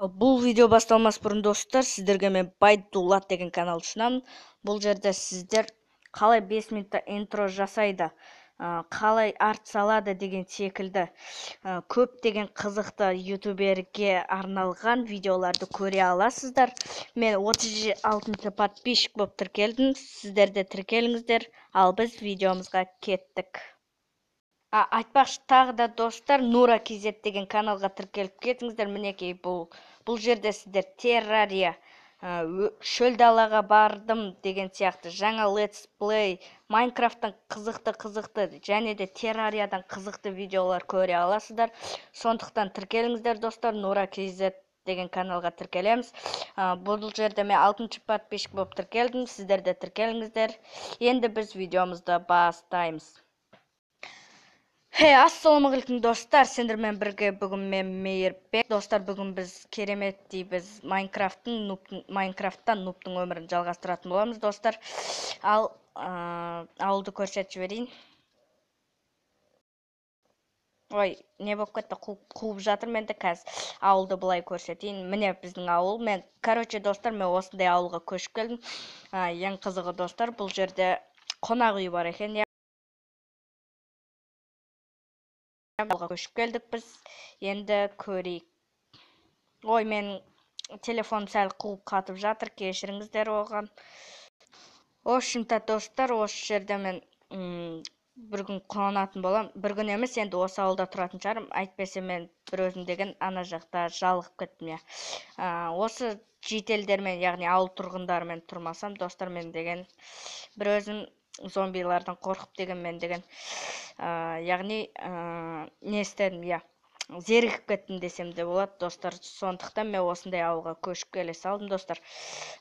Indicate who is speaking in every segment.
Speaker 1: Бұл видео басталмас бұрын достар, сіздерге мен Байдулат деген канал ұсынамын. Бұл жерде сіздер қалай 5 минутта интро жасайды, қалай арт салады деген секілді көптеген қызықты ютуберге арналған видеоларды көре аласыздар. Мен 36-шы подписчик болып тіркелдім. Сіздер де тіркеліңіздер, ал біз видеомызға кеттік. Айтпақшы тағы да достар, Нура KZ деген каналға тіркеліп кетіңіздер. Мінекей бұл жерде сіздер террария, шөл далаға бардым деген сияқты жаңа Let's Play, Майнкрафттан қызықты және де террариядан қызықты видеолар көре аласыздар. Сондықтан тіркеліңіздер достар, Нура KZ деген каналға тіркелеміз. Бұл жерде мен 6-шы подписчик болып тіркелдім. Сіздер де тіркеліңіздер. Енді біз видеомызды бастаймыз. Ассалаумағалейкум достар, сендермен бірге бүгін мен Мейірбек. Достар, бүгін біз кереметтей біз Майнкрафттан нубтың өмірін жалғастыратын боламыз достар. Ал ауылды көрсетіп жіберейін. Ой, не болып кетті, қуып жатыр менді қазір. Ауылды бұлай көрсетейін. Міне біздің ауыл. Достар, мен осындай ауылға көшіп келдім. Ең қызығы достар, бұл жерде қонақ үй бар екен. Көшіп келдік біз, енді көрейік. Ой, мен телефон сәл қуып қатып жатыр, кешіріңіздер оған. Общем-то достар, осы жерде мен бір күн қонатын болам. Бір күн емес, енді осы ауылда тұратын шығарым. Әйтпесе мен бір өзім деген ана жақта жалығып кеттім. Осы жетелдермен, яғни ауыл тұрғындарымен тұрмасам, достар, мен деген бір өзім зомбилардан қорқып деген яғни не істедім, зерігіп кеттім десем де болады достар. Сондықтан мен осындай ауылға көшіп келе салдым достар.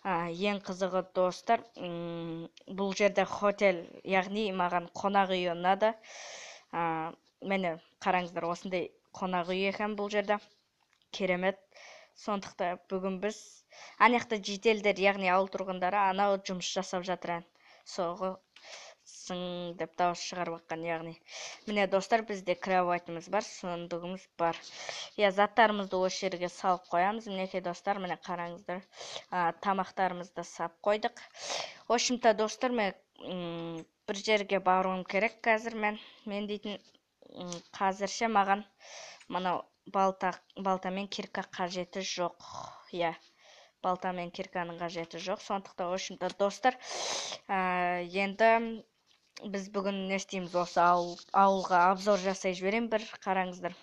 Speaker 1: Ең қызығы достар, бұл жерде хотел, яғни маған қонақ үй ұнады. Мені қараңыздар, осындай қонақ үй екен бұл жерде. Керемет. Сондықтан бүгін біз анаяқта жетелдер, яғни ауыл тұрғындары анау жұмыс жасап жатыр. Соғы деп дауыс шығарып жатқан, яғни міне достар, бізде кроватіміз бар, сундығымыз бар. Заттарымызды осы жерге салып қоямыз. Мінекей достар, міне қараңыздар, тамақтарымызды сап қойдық. Общем-то достар, мен бір жерге баруым керек қазір. Мен дейтін қазірше маған мынау балтамен кирка қажеті жоқ. Балтамен кирканың қажеті жоқ. Сондықтан общем-то достар, енді біз бүгін не істейміз, осы ауылға обзор жасай жіберем, бір қараңыздар.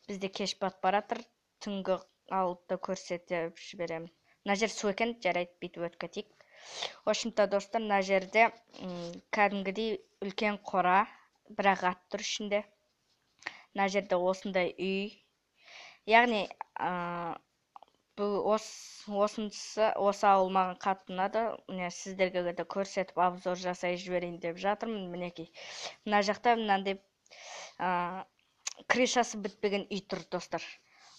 Speaker 1: Бізде кеш батып баратыр, түнгі ауылды көрсетіп жіберем. Мына жер су екен, жарайды, бүйтіп өтіп кетейік. Общем-то достар, мына жерде кәдімгідей үлкен қора, бірақ ат тұр ішінде. Мына жерде осындай үй, яғни осы ауыл маған қатты ұнады. Сіздерге де көрсетіп обзор жасай жіберейін деп жатырмын. Мінекей мына жақта мынандай крышасы бітпеген үй тұр достар.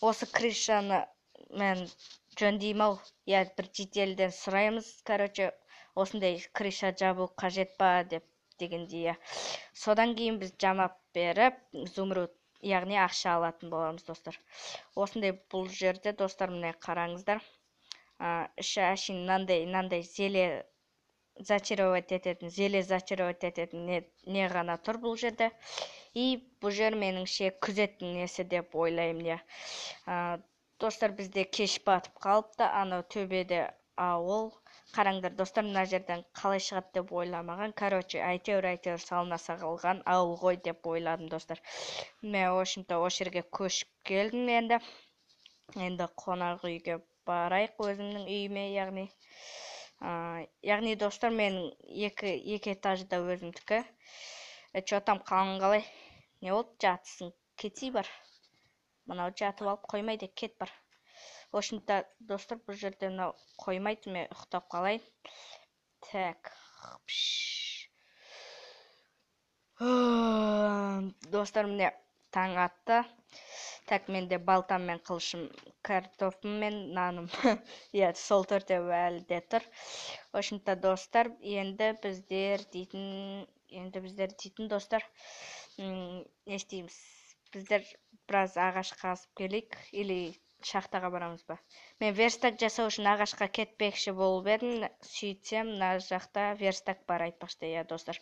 Speaker 1: Осы крышаны мен жөндеймін-ау, бір жетелден сұраймыз. Осындай крыша жабу қажет па дегендей. Содан кейін біз жамап беріп, зумруд, яғни ақша алатын боламыз достар. Осындай бұл жерде достар, міне қараңыздар, іші әшейін мынандай зеле зачаровать ететін не ғана тұр бұл жерде. И бұл жер меніңше күзеттің несі деп ойлаймын. Достар, бізде кеш батып қалыпты, анау төбеде ауыл. Қараңдар достар, мына жерден қалай шығады деп ойламаған. Әйтеуір салына сағылған ауыл ғой деп ойладым достар. Мен общем-то осы жерге көшіп келдім енді. Енді қонақ үйге барайық, өзімнің үйіме, яғни достар, мен екі этажда өзімдікі. Чо там, қалың қалай? Не болды, жатысың, кетсей бар. Мынау жатып алып қоймайды, кет бар. Общем-то достар, бұл жерде мынау қоймайды, мен ұқтап қалайын. Так, достар, міне таң атты. Так, менде балтам мен қылышым, картофым мен наным, сол төртеуі әлі де тұр. Общем-то достар, енді біздер дейтін достар, не істейміз? Біздер біраз ағаш қазып келейік, или шахтаға барамыз ба? Мен верстак жасау үшін ағашқа кетпекші болып едім, сөйтсем, мына жақта верстак бар айтпақшы, иә достар.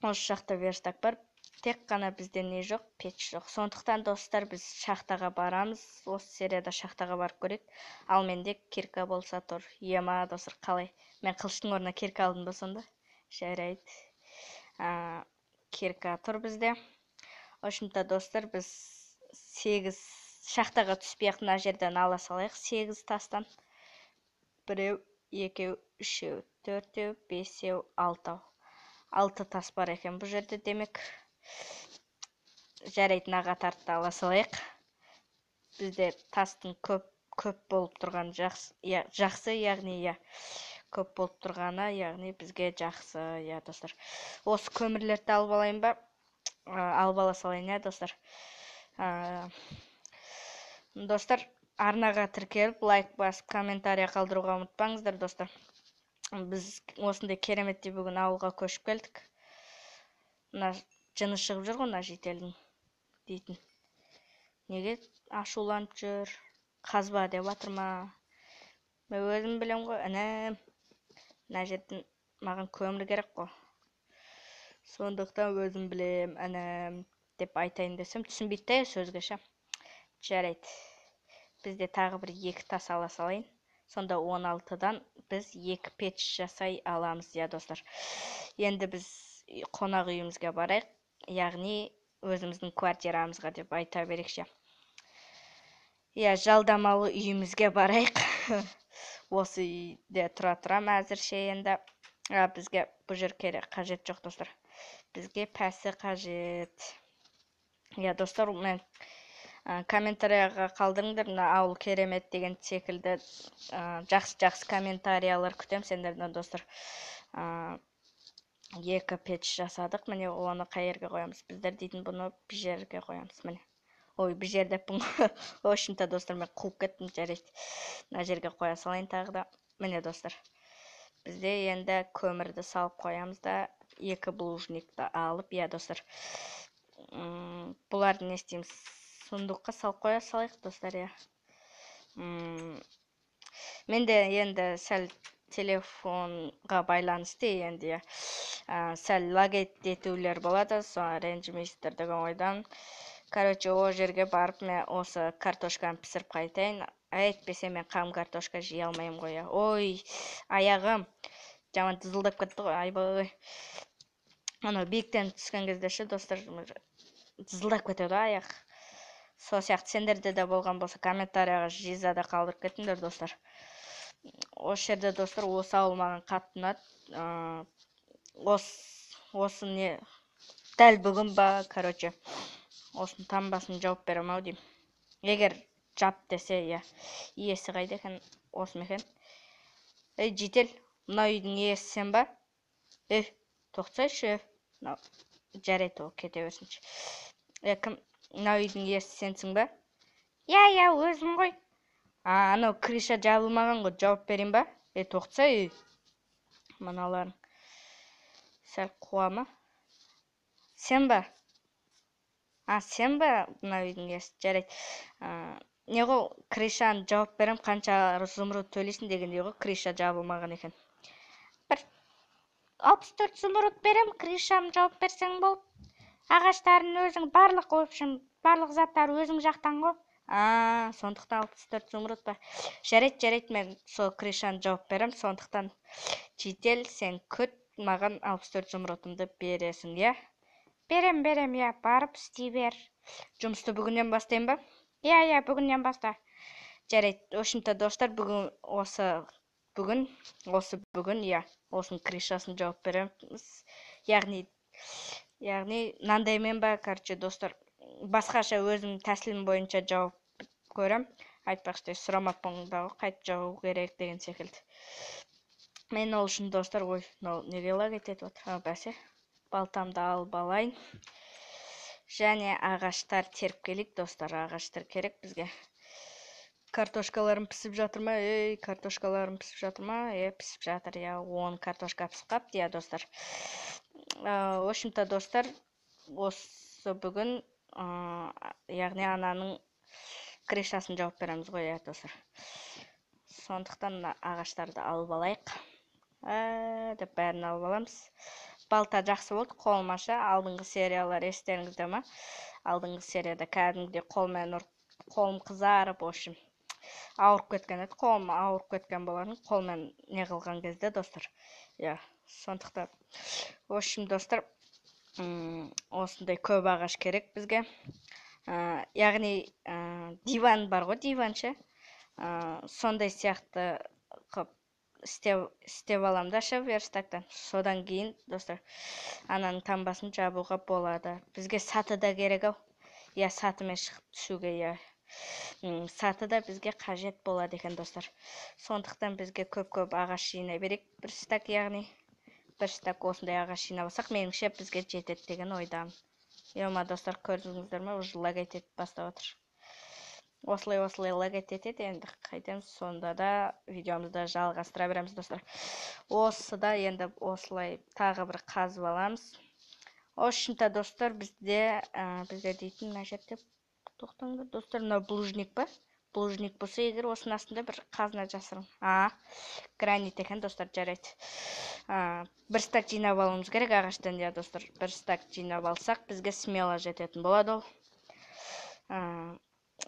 Speaker 1: Осы жақта верстак бар. Тек қана бізде не жоқ, пеш жоқ. Сондықтан достар, біз шахтаға барамыз. Осы серияда шахтаға барып көрейік. Ал менде кирка болса тұр. Ема достар, қалай? Мен қылыштың орнына кирка алдым ба сонда? Жарайды. Кирка тұр бізде. Ошында достар, біз 8 шахтаға түспей-ақ мына жерден ала салайық. 8 тастан. 1, 2, 3, 4, 5, 6. 6 тас бар екен бұл жерде демек. Жарайды, наға тартты ала салайық. Бізде тастың көп болып тұрған жақсы, яғни көп болып тұрғаны, яғни бізге жақсы, достар. Осы көмірлерді алып алайын ба? Алып ала салайын, достар. Достар, арнаға тіркеліп, лайк басып, комментария қалдыруға ұмытпаңыздар, достар. Біз осындай кереметте бүгін ауылға көшіп келдік. Мына жыны шығып жүр ғой, мына жителдің дейтін. Неге ашуланып жүр? Қазба деп жатыр ма? Мен өзім білем ғой, інім. Мына жерден маған көмір керек қой. Сондықтан өзім білем, інім деп айтайын десем, түсінбейді сөзге ше. Жарайды. Бізде тағы бір 2 тас ала салайын. Сонда 16-дан біз 2 пеш жасай аламыз, достар. Енді біз қонақ үйімізге барайық, яғни өзіміздің квартирамызға деп айта берекше. Жалдамалы үйімізге барайық. Осы үйде тұрам әзірше енді. Бізге бұл жер керек, қажет жоқ, достар. Бізге пәсі қажет. Достар, мен комментарияға қалдырыңдар, мына ауыл керемет деген секілді жақсы комментариялар күтем сендерден, достар. 2 пеш жасадық, міне оны қай жерге қоямыз? Біздер дейтін бұны бір жерге қоямыз, міне. Ой, бір жерде бұны. Ошында, достар, мен қуып кеттім, жарайды. Мына жерге қоя салайын тағы да. Міне, достар. Бізде енді көмірді салып қоямыз да, 2 блужникті алып, достар. Бұларды не істейміз? Сундыққа салып қоя салайық, достар, Менде енді сәл телефонға байланысты енді, сәл лаг етулер болады, соны ренжімейсіздер деген ойдан. Короче, о жерге барып, мен осы картошканы пісіріп қайтайын. Әйтпесе мен қам картошка жей алмайым ғой. Ой, аяғым жаман дызылдап кетті ғой, айбай. Ана биіктен түскен кезде ше, достар, дызылдап кетеді аяқ. Сол сияқты сендерде де болған болса, комментарияға жазада қалдырып кетіңдер, достар. Осы жерде, достар, осы ауыл маған қатты ұнады. Осы не дәл бүгін ба, короче, осының таңбасын жауып берем ау деймін. Егер жап десе, иесі қайда екен, осы ма екен? Жител, мына үйдің иесі сен ба? Тоқтайшы. Жарайды, ол кете берсінші. Кім? Мына үйдің иесі сенсің ба? Өзім ғой. Анау крыша жабылмаған ғой, жауап берейін ба? Тоқса, мыналарың. Сәл қуа ма? Сен ба? Сен ба мына үйдің иесі? Жарайды. Не ғой, крышаны жауап берем, қанша зумруд төлейсің дегенде ғой, крыша жабылмаған екен. Бір 64 зумруд берем, крышам жауап берсең болып. Ағаштарын өзің барлық заттар өзің жақтан ғой. Сондықтан 64 зумруд ба. Жарайды, мен сол крышаны жауап берем, сондықтан жител, сен күт, маған 64 зумрудымды бересің, Берем, барып істей бер. Жұмысты бүгіннен бастайын ба? Бүгіннен баста. Жарайды, ошында, достар, бүгін, осының крышасын жауап береміз. Яғни, мынандаймен ба, короче, достар, басқаша өзім тәсілім бойынша жауап көрем. Айтпақшы, сұрамаппын дағы қайт жауу керек деген секілді. Мен ол үшін, достар, неге лаг етеді отыр? Бәсе, балтамды алып алайын. Және ағаштар теріп келейік, достар, ағаштар керек бізге. Картошкаларым пісіп жатыр ма? Картошкаларым пісіп жатыр ма? Пісіп жатыр, 10 картошка пісіп қапты, достар. Ошында, достар, осы бүгін, яғни ананың крышасын жауып береміз ғой, иә достар. Сондықтан мына ағаштарды алып алайық. Деп бәрін алып аламыз. Балта жақсы болды, қолым аша. Алдыңғы сериялар естеріңізде ма? Алдыңғы серияда кәдімгідей қолмен ұрып, қолым қызарып, общем, ауырып кеткен еді. Қолым ауырып кеткен болатын, қолмен не қылған кезде, достар. Иә, сондықтан. Общем, достар, осындай көп ағаш керек бізге. Яғни диван бар ғой, диван ше. Сондай сияқты қып істеп алам да ше верстактан. Содан кейін, достар, ананың таңбасын жабуға болады. Бізге саты да керек ау. Я сатымен шығып түсуге, я саты да бізге қажет болады екен, достар. Сондықтан бізге көп ағаш жинай берейік. Бір стак, яғни бір стак осындай ағаш жинап алсақ, меніңше бізге жетеді деген ойдамын. Ема, достар, көрдіңіздер ме? Уже лагать етіп бастап отыр. Осылай лагать етеді, енді қайтеміз, сонда да видеомызды жалғастыра береміз, достар. Осы да енді осылай тағы бір қазып аламыз. Общем-то, достар, бізде дейтін мына жерде тоқтаңдар, достар, мына булыжник па? Булыжник болса, егер осының астында бір қазына жасырын. Гранит екен, достар, жарайды. Бір стак жинап алуымыз керек ағаштан, иә, достар. Бір стак жинап алсақ, бізге смело жететін болады ол.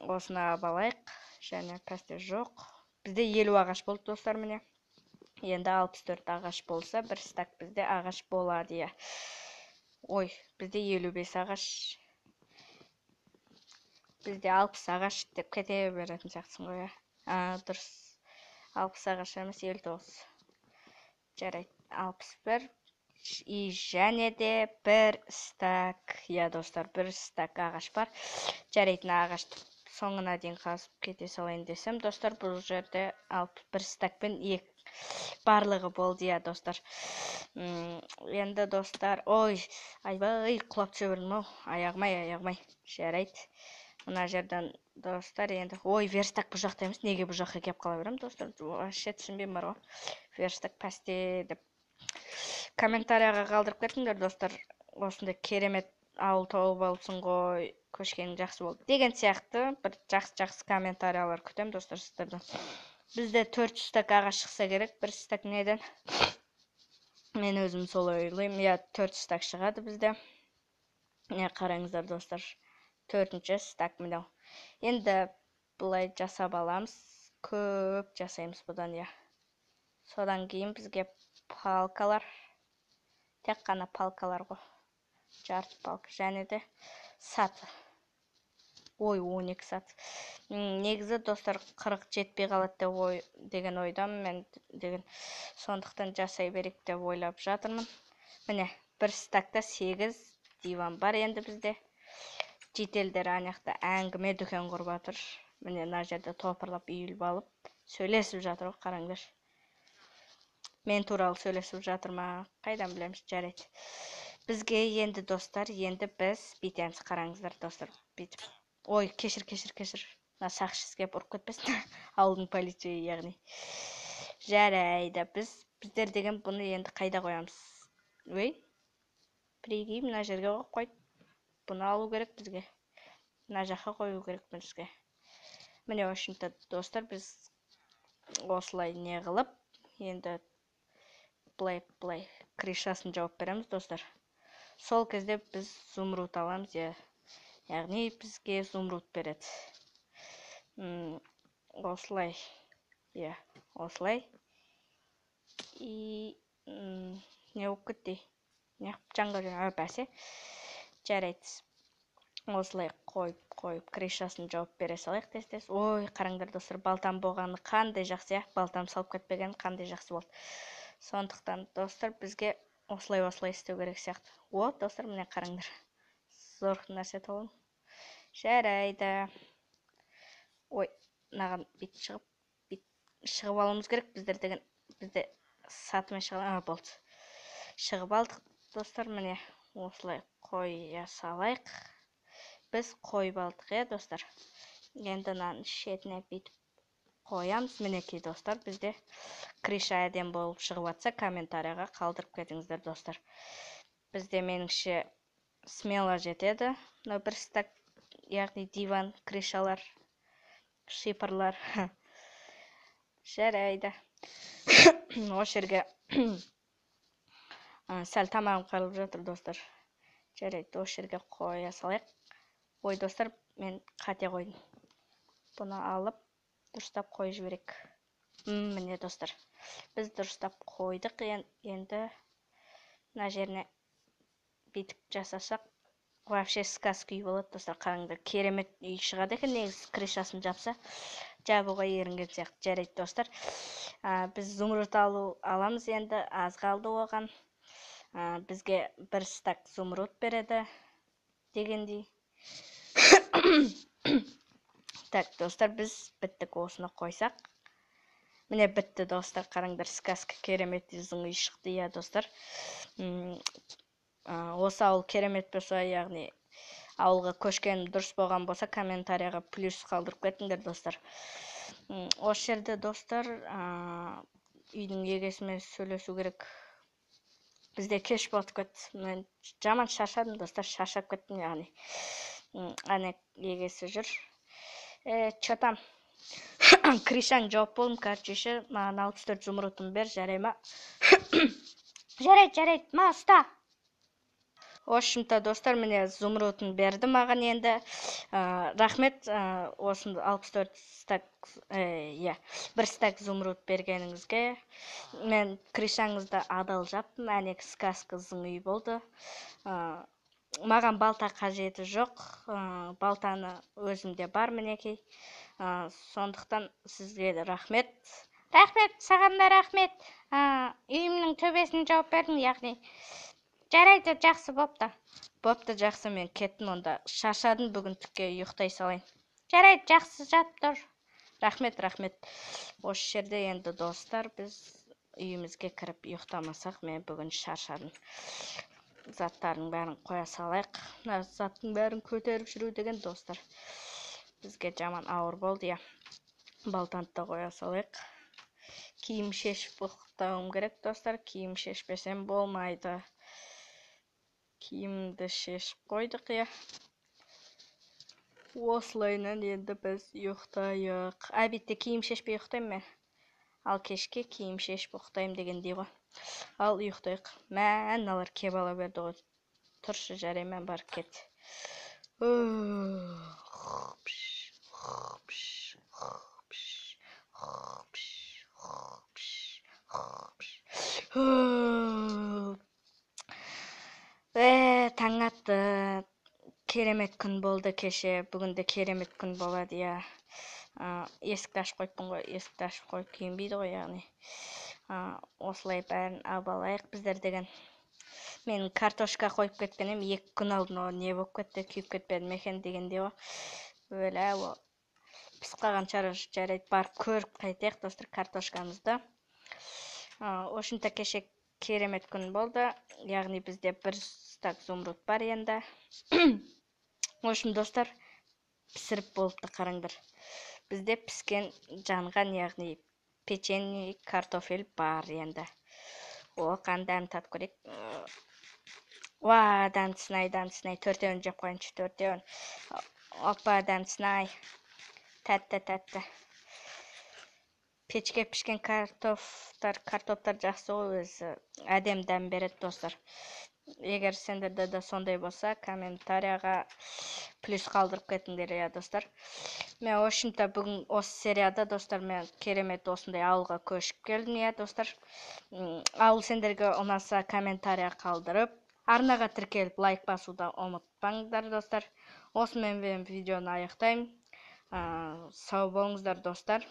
Speaker 1: Осыны алып алайық. Және пәсте жоқ. Бізде 50 ағаш болды, достар, міне. Енді 64 ағаш болса, бір стак бізде ағаш болады, иә. Ой, бізде 55 ағаш. Бізде 60 ағаш деп кете беретін сияқтысың ғой, иә. Дұрыс. 60 ағаш емес, 59. Жарайды, 61. И және де бір стак, иә, достар, бір стак ағаш бар. Жарайды, ағашты соңына дейін қазып кете салайын десем, достар, бұл жерде бір стакпен барлығы болды, иә, достар. Енді, достар, ой, айбай, құлап түсе бердім ау, аяғымай, жарайды. Мына жерден, достар, енді, ой, верстак бұл жақта емес, неге бұл жаққа кеп қала берем, достар, вообще түсінбеймін бар ғой, верстак пәсте деп. Комментарияға қалдырып кетіңдер, достар, осындай керемет ауыл тауып алыпсың ғой, көшкенің жақсы болды деген сияқты бір жақсы комментариялар күтем, достар, сіздерден. Бізде 400 стак ағаш шықса керек, бір стак неден? Мен өзім солай ойлаймын, иә, 400 стак шығады бізде. Не қараңыздар, достар, 4-ші стак мынау. Енді бұлай жасап аламыз, көп жасаймыз бұдан, иә. Содан кейін бізге палкалар, тек қана палкалар ғой, жарты палка, және де саты. Ой, 12 саты. Негізі, достар, 40 жетпей қалады деген ойдам мен, деген сондықтан жасай берек деп ойлап жатырмын. Міне, бір стакта 8 диван бар енді бізде. Жетелдер анаяқта әңгіме дүкен құрып жатыр. Міне, мына жерде топырлап үйіліп алып, сөйлесіп жатыр ғой, қараңдар. Мен туралы сөйлесіп жатыр ма? Қайдан білеміз, жарайды. Бізге енді, достар, енді біз битеміз, қараңыздар, достар, битіп. Ой, кешір. Мына сақшысы кеп ұрып кетпесін. Ауылдың полицейі, яғни. Жарайды, біздер деген бұны енді қайда қоямыз? Өй, бірегей мына жерге қойып, бұны алу керек бізге. Мына жаққа қою керек бізге. Міне, общем-то, достар, біз осылай не қылып, енді бұлай крышасын жауып береміз, достар. Сол кезде біз зумруд аламыз, яғни бізге зумруд береді. Осылай, осылай. И не болып кетті? Не жаңға бәсе? Жарайды. Осылай қойып крышасын жауып бере салайық тез. Ой, қараңдар, достар, балтам болғаны қандай жақсы, балтам салып кетпеген қандай жақсы болды. Сондықтан, достар, бізге осылай істеу керек сияқты. Достар, міне қараңдар. Зор нәрсе толым. Жарайды. Ой, мынаған бит шығып алуымыз керек. Бізде сатымен шығып болды. Шығып алдық, достар, міне осылай қоя салайық. Біз қойып алдық, достар. Енді мынаның шетіне бүйтіп қоямыз. Мінекей, достар, бізде крыша әдем болып шығып жатса, комментарияға қалдырып кетіңіздер, достар. Бізде меніңше смело жетеді. Бір стак, яғни диван, крышалар. шипырлар. Жарайды. Ошол жерге сәл тамағым қалып жатыр, достар. Жарайды, ошол жерге қоя салайық. Ой, достар, мен қате қойдым. Бұны алып, дұрыстап қойып жіберейік. Міне, достар. Біз дұрыстап қойдық. Енді мына жеріне бүйтіп жасасақ, вообще сказка үй болады, достар. Қараңдар, керемет үй шығады екен, негізі крышасын жапса, жабуға ерінген сияқты. Жарайды, достар. Біз зумруд аламыз енді, аз қалды оған. Бізге бір стак зумруд береді дегендей. Так, достар, біз біттік, осыны қойсақ. Міне бітті, достар. Қараңдар, сказка керемет үйдің үй шықты, иә, достар. Осы ауыл керемет болса, яғни ауылға көшкен дұрыс болған болса, комментарияға плюс қалдырып кетіңдер, достар. Осы жерде, достар, үйдің егесімен сөйлесу керек. Бізде кеш болып кетті. Мен жаман шаршадым, достар, шаршап кеттім, яғни. Әне егесі жүр. Чё там? Кришаң жауап болдым, короче, маған 64 зумрудым бер, жарай ма? Жарайды, ма ұста. Ошымта, достар, міне зумрудын берді маған енді. Рахмет, осын 64 стак, бір стак зумруд бергеніңізге. Мен кришаңызды адал жаптым, әнек сказкызың үй болды. Маған балта қажеті жоқ, балтаны өзімде бар мінекей. Сондықтан сізге рахмет. Рахмет, саған да рахмет. Үйімнің төбесін жауып бердің, яғни. Жарайды, жақсы, бопты. Бопты, жақсы, мен кеттім онда. Шаршадым, бүгін түкке ұйықтай салайын. Жарайды, жақсы, жат тұр. Рахмет. Осы жерде енді, достар, біз үйімізге кіріп ұйықтамасақ, мен бүгін шаршадым. Заттардың бәрін қоя салайық. Заттың бәрін көтеріп жүру деген, достар. Бізге жаман ауыр болды, я. Балтанды да қоя салайық. Киім шешіп ұйықтауым керек, достар. Киім шешпесем болмайды. Киімді шешіп қойдық, я. Осылайынан енді біз ұйықтайық. Әбетте киім шешпей ұйықтайым мен. Ал кешке киім шешіп ұйықтайым дегендей ғой. Ал ұйықтайық. Мыналар кеп ала берді ғой. Тұршы, жарай, мен барып кет. Таң атты. Керемет күн болды кеше. Бүгінде керемет күн болады, я. Есікті ашып қойыппын ғой. Есікті ашып қойып киінбейді ғой, яғни. Осылай бәрін абалайық біздер деген. Мен картошка қойып кеткенем, 2 күн алдын о не болып кетті, күйіп кетпеді мекен дегенде о. Өлі, о. Пісіп қалған жарайды, барып көріп қайтайық, достар, картошкамызды. Ошынта кеше керемет күн болды. Яғни бізде бір стак зумруд бар енді. Ошын, достар, пісіріп болыпты, қараңдар. Бізде піскен жанған, яғни печенье, картофель бар енді. Қан дәм татып көрейік. Дәмсінай, 4-еуін жеп қойыншы, 4-еуін. Опа, дәмсінай. Тәтті. Печке пішкен картоптар жақсы ғой, өзі әдем дәм береді, достар. Егер сендерде де сондай болса, комментарияға плюс қалдырып кетіңдер, я, достар. Мен ошынта бүгін осы серияда, достар, мен керемет осындай ауылға көшіп келдім, я, достар. Ауыл сендерге ұнаса комментария қалдырып, арнаға тіркеліп лайк басуды ұмытпаңдар, достар. Осымен мен видеоны аяқтаймын. Сау болыңыздар, достар.